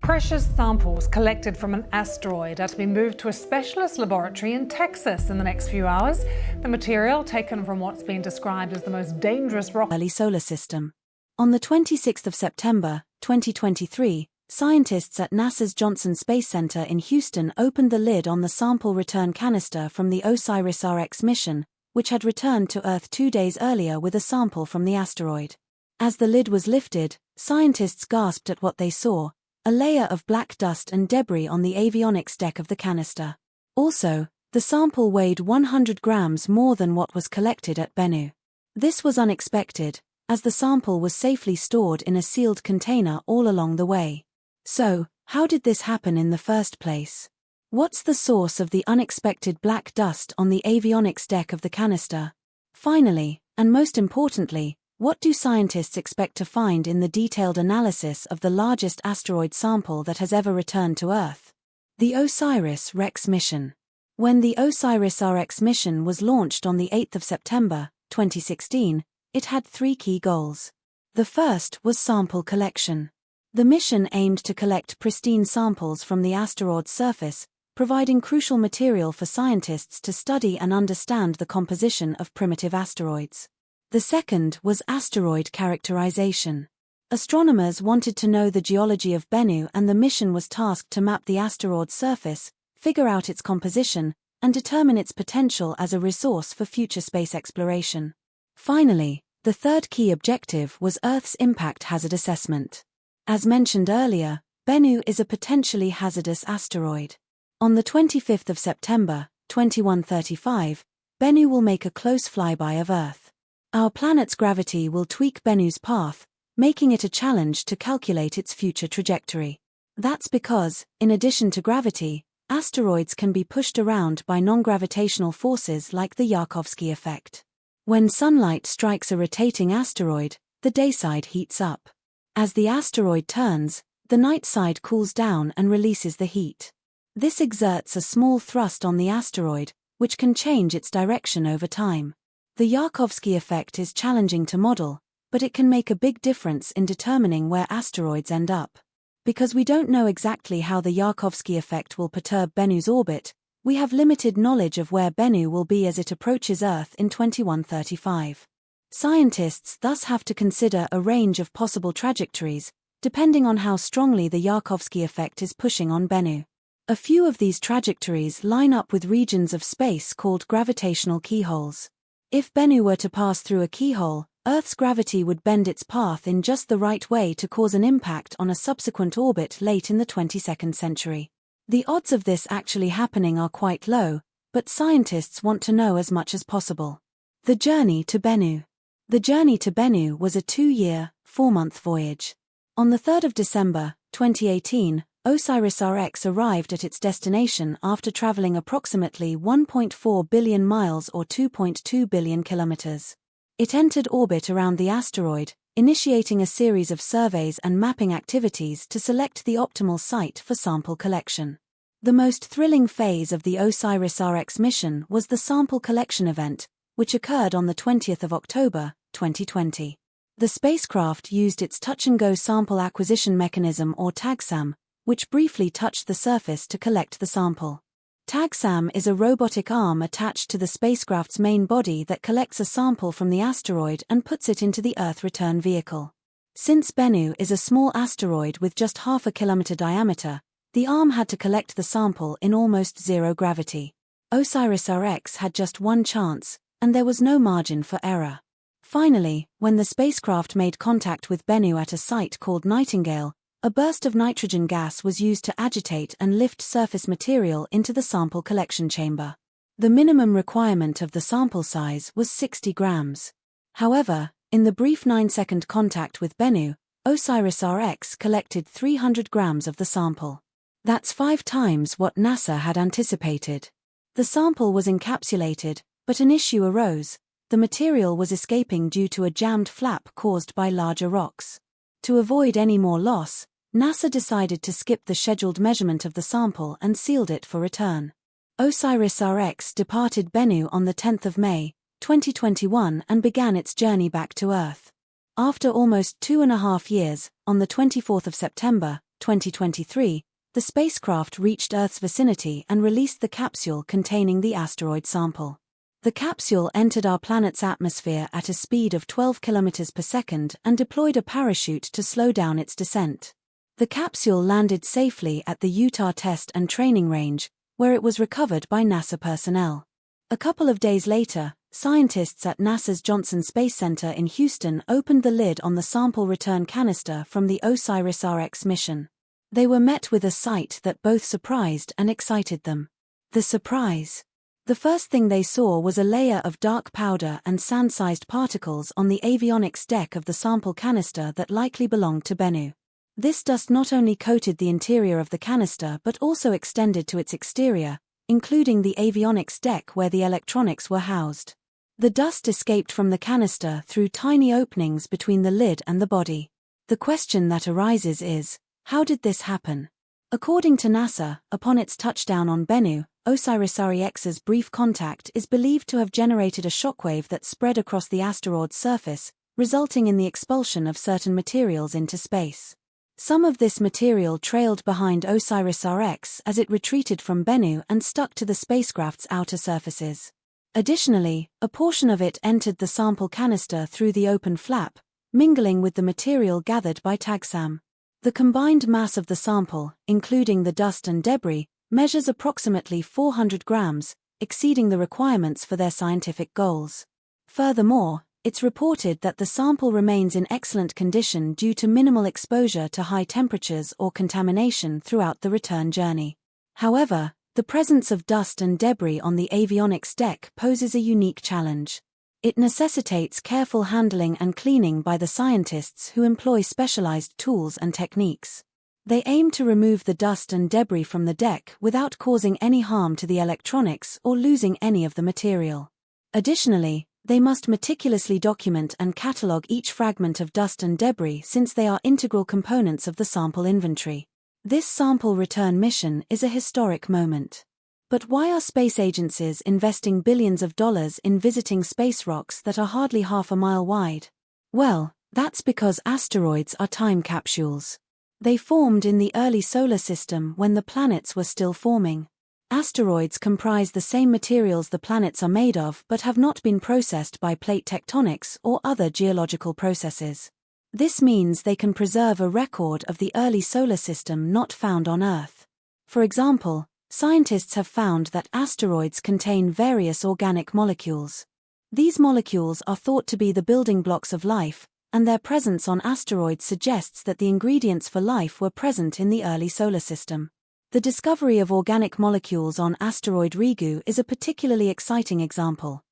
Precious samples collected from an asteroid are to be moved to a specialist laboratory in Texas in the next few hours. The material, taken from what's been described as the most dangerous rock early solar system. On the 26th of September, 2023, scientists at NASA's Johnson Space Center in Houston opened the lid on the sample return canister from the OSIRIS-REx mission, which had returned to Earth 2 days earlier with a sample from the asteroid. As the lid was lifted, scientists gasped at what they saw: a layer of black dust and debris on the avionics deck of the canister. Also, the sample weighed 100 grams more than what was collected at Bennu. This was unexpected, as the sample was safely stored in a sealed container all along the way. So, how did this happen in the first place? What's the source of the unexpected black dust on the avionics deck of the canister? Finally, and most importantly, what do scientists expect to find in the detailed analysis of the largest asteroid sample that has ever returned to Earth? The OSIRIS-REx mission. When the OSIRIS-REx mission was launched on the 8th of September, 2016, it had 3 key goals. The first was sample collection. The mission aimed to collect pristine samples from the asteroid's surface, providing crucial material for scientists to study and understand the composition of primitive asteroids. The second was asteroid characterization. Astronomers wanted to know the geology of Bennu, and the mission was tasked to map the asteroid's surface, figure out its composition, and determine its potential as a resource for future space exploration. Finally, the third key objective was Earth's impact hazard assessment. As mentioned earlier, Bennu is a potentially hazardous asteroid. On the 25th of September, 2135, Bennu will make a close flyby of Earth. Our planet's gravity will tweak Bennu's path, making it a challenge to calculate its future trajectory. That's because, in addition to gravity, asteroids can be pushed around by non-gravitational forces like the Yarkovsky effect. When sunlight strikes a rotating asteroid, the day side heats up. As the asteroid turns, the night side cools down and releases the heat. This exerts a small thrust on the asteroid, which can change its direction over time. The Yarkovsky effect is challenging to model, but it can make a big difference in determining where asteroids end up. Because we don't know exactly how the Yarkovsky effect will perturb Bennu's orbit, we have limited knowledge of where Bennu will be as it approaches Earth in 2135. Scientists thus have to consider a range of possible trajectories, depending on how strongly the Yarkovsky effect is pushing on Bennu. A few of these trajectories line up with regions of space called gravitational keyholes. If Bennu were to pass through a keyhole, Earth's gravity would bend its path in just the right way to cause an impact on a subsequent orbit late in the 22nd century. The odds of this actually happening are quite low, but scientists want to know as much as possible. The journey to Bennu. The journey to Bennu was a 2-year, 4-month voyage. On the 3rd of December, 2018, OSIRIS-REx arrived at its destination after traveling approximately 1.4 billion miles or 2.2 billion kilometers. It entered orbit around the asteroid, initiating a series of surveys and mapping activities to select the optimal site for sample collection. The most thrilling phase of the OSIRIS-REx mission was the sample collection event, which occurred on the 20th of October, 2020. The spacecraft used its touch-and-go sample acquisition mechanism or TAGSAM, which briefly touched the surface to collect the sample. TAGSAM is a robotic arm attached to the spacecraft's main body that collects a sample from the asteroid and puts it into the Earth return vehicle. Since Bennu is a small asteroid with just half a kilometer diameter, the arm had to collect the sample in almost zero gravity. OSIRIS-REx had just one chance, and there was no margin for error. Finally, when the spacecraft made contact with Bennu at a site called Nightingale, a burst of nitrogen gas was used to agitate and lift surface material into the sample collection chamber. The minimum requirement of the sample size was 60 grams. However, in the brief 9-second contact with Bennu, OSIRIS-REx collected 300 grams of the sample. That's 5 times what NASA had anticipated. The sample was encapsulated, but an issue arose: the material was escaping due to a jammed flap caused by larger rocks. To avoid any more loss, NASA decided to skip the scheduled measurement of the sample and sealed it for return. OSIRIS-REx departed Bennu on the 10th of May, 2021 and began its journey back to Earth. After almost 2.5 years, on the 24th of September, 2023, the spacecraft reached Earth's vicinity and released the capsule containing the asteroid sample. The capsule entered our planet's atmosphere at a speed of 12 km per second and deployed a parachute to slow down its descent. The capsule landed safely at the Utah Test and Training Range, where it was recovered by NASA personnel. A couple of days later, scientists at NASA's Johnson Space Center in Houston opened the lid on the sample return canister from the OSIRIS-REx mission. They were met with a sight that both surprised and excited them. The surprise. The first thing they saw was a layer of dark powder and sand-sized particles on the avionics deck of the sample canister that likely belonged to Bennu. This dust not only coated the interior of the canister but also extended to its exterior, including the avionics deck where the electronics were housed. The dust escaped from the canister through tiny openings between the lid and the body. The question that arises is, how did this happen? According to NASA, upon its touchdown on Bennu, OSIRIS-REx's brief contact is believed to have generated a shockwave that spread across the asteroid's surface, resulting in the expulsion of certain materials into space. Some of this material trailed behind OSIRIS-REx as it retreated from Bennu and stuck to the spacecraft's outer surfaces. Additionally, a portion of it entered the sample canister through the open flap, mingling with the material gathered by TAGSAM. The combined mass of the sample, including the dust and debris, measures approximately 400 grams, exceeding the requirements for their scientific goals. Furthermore, it's reported that the sample remains in excellent condition due to minimal exposure to high temperatures or contamination throughout the return journey. However, the presence of dust and debris on the avionics deck poses a unique challenge. It necessitates careful handling and cleaning by the scientists who employ specialized tools and techniques. They aim to remove the dust and debris from the deck without causing any harm to the electronics or losing any of the material. Additionally, they must meticulously document and catalog each fragment of dust and debris since they are integral components of the sample inventory. This sample return mission is a historic moment. But why are space agencies investing billions of dollars in visiting space rocks that are hardly half a mile wide? Well, that's because asteroids are time capsules. They formed in the early solar system when the planets were still forming. Asteroids comprise the same materials the planets are made of but have not been processed by plate tectonics or other geological processes. This means they can preserve a record of the early solar system not found on Earth. For example, scientists have found that asteroids contain various organic molecules. These molecules are thought to be the building blocks of life, and their presence on asteroids suggests that the ingredients for life were present in the early solar system. The discovery of organic molecules on asteroid Ryugu is a particularly exciting example.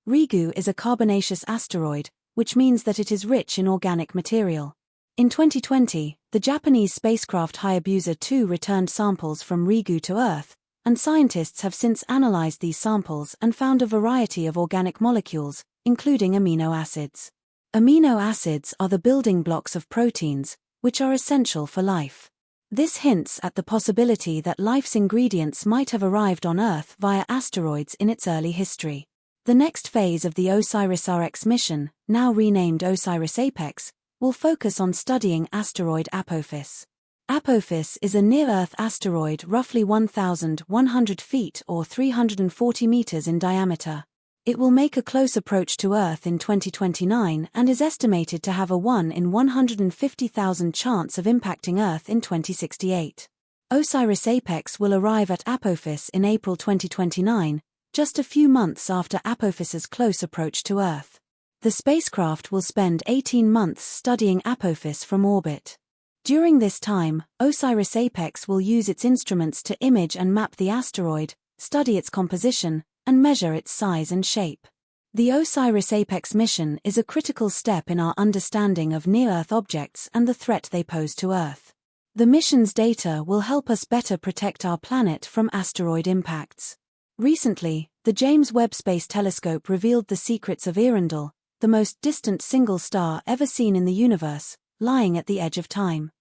Ryugu is a carbonaceous asteroid, which means that it is rich in organic material. In 2020, the Japanese spacecraft Hayabusa 2 returned samples from Ryugu to Earth, and scientists have since analyzed these samples and found a variety of organic molecules, including amino acids. Amino acids are the building blocks of proteins, which are essential for life. This hints at the possibility that life's ingredients might have arrived on Earth via asteroids in its early history. The next phase of the OSIRIS-REx mission, now renamed OSIRIS-APEX, will focus on studying asteroid Apophis. Apophis is a near-Earth asteroid roughly 1,100 feet or 340 meters in diameter. It will make a close approach to Earth in 2029 and is estimated to have a 1 in 150,000 chance of impacting Earth in 2068. OSIRIS-APEX will arrive at Apophis in April 2029, just a few months after Apophis's close approach to Earth. The spacecraft will spend 18 months studying Apophis from orbit. During this time, OSIRIS-APEX will use its instruments to image and map the asteroid, study its composition, and measure its size and shape. The OSIRIS-APEX mission is a critical step in our understanding of near-Earth objects and the threat they pose to Earth. The mission's data will help us better protect our planet from asteroid impacts. Recently, the James Webb Space Telescope revealed the secrets of Earendel, the most distant single star ever seen in the universe, lying at the edge of time.